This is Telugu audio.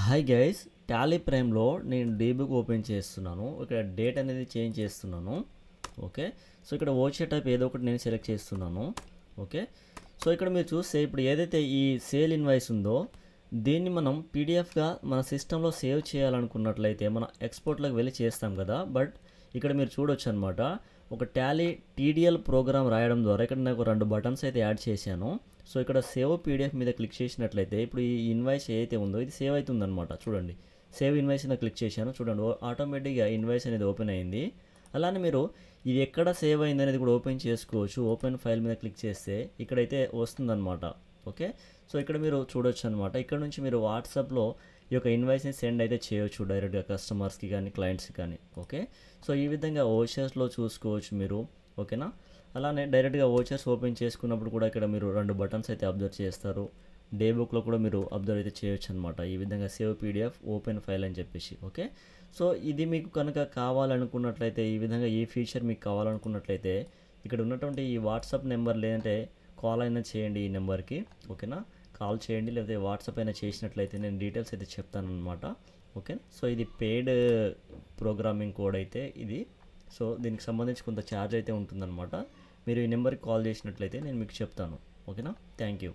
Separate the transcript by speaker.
Speaker 1: హాయ్ గైస్, టాలీ ప్రైమ్లో నేను డీబుక్ ఓపెన్ చేస్తున్నాను. ఇక్కడ డేట్ అనేది చేంజ్ చేస్తున్నాను. ఓకే, సో ఇక్కడ ఓచే టైప్ ఏదో ఒకటి నేను సెలెక్ట్ చేస్తున్నాను. ఓకే, సో ఇక్కడ మీరు చూస్తే ఇప్పుడు ఏదైతే ఈ సేల్ ఇన్వాయిస్ ఉందో దీన్ని మనం పీడిఎఫ్గా మన సిస్టంలో సేవ్ చేయాలనుకున్నట్లయితే మన ఎక్స్పోర్ట్లోకి వెళ్ళి చేస్తాం కదా. బట్ ఇక్కడ మీరు చూడొచ్చు అనమాట, ఒక టాలీ టీడీఎల్ ప్రోగ్రామ్ రాయడం ద్వారా ఇక్కడ నాకు 2 బటన్స్ అయితే యాడ్ చేశాను. సో ఇక్కడ సేవ్ పీడిఎఫ్ మీద క్లిక్ చేసినట్లయితే ఇప్పుడు ఈ ఇన్వాయిస్ ఏదైతే ఉందో ఇది సేవ్ అవుతుందన్నమాట. చూడండి, సేవ్ ఇన్వాయిస్ మీద క్లిక్ చేశాను. చూడండి, ఆటోమేటిక్గా ఇన్వాయిస్ అనేది ఓపెన్ అయింది. అలానే మీరు ఇది ఎక్కడ సేవ్ అయింది అనేది కూడా ఓపెన్ చేసుకోవచ్చు. ఓపెన్ ఫైల్ మీద క్లిక్ చేస్తే ఇక్కడైతే వస్తుందన్నమాట. ఓకే, సో ఇక్కడ మీరు చూడొచ్చు అనమాట. ఇక్కడ నుంచి మీరు వాట్సాప్లో ఈ యొక్క ఇన్వాయిస్ని సెండ్ అయితే చేయొచ్చు డైరెక్ట్గా కస్టమర్స్కి కానీ క్లయింట్స్కి కానీ. ఓకే, సో ఈ విధంగా ఓచర్స్లో చూసుకోవచ్చు మీరు. ఓకేనా, అలానే డైరెక్ట్గా ఓచర్స్ ఓపెన్ చేసుకున్నప్పుడు కూడా ఇక్కడ మీరు 2 బటన్స్ అయితే అబ్జర్వ్ చేస్తారు. డే బుక్లో కూడా మీరు అబ్జర్వ్ అయితే చేయొచ్చు అనమాట. ఈ విధంగా సేవ్ పీడిఎఫ్ ఓపెన్ ఫైల్ అని చెప్పేసి. ఓకే, సో ఇది మీకు కనుక కావాలనుకున్నట్లయితే, ఈ విధంగా ఈ ఫీచర్ మీకు కావాలనుకున్నట్లయితే ఇక్కడ ఉన్నటువంటి ఈ వాట్సాప్ నెంబర్ లేదంటే కాల్ అయినా చేయండి ఈ నెంబర్కి. ఓకేనా, కాల్ చేయండి, లేకపోతే వాట్సాప్ అయినా చేసినట్లయితే నేను డీటెయిల్స్ అయితే చెప్తాను అనమాట. ఓకే, సో ఇది పెయిడ్ ప్రోగ్రామింగ్ కోడ్ అయితే ఇది. సో దీనికి సంబంధించి కొంత ఛార్జ్ అయితే ఉంటుందన్నమాట. మీరు ఈ నెంబర్కి కాల్ చేసినట్లయితే నేను మీకు చెప్తాను. ఓకేనా, థ్యాంక్ యూ.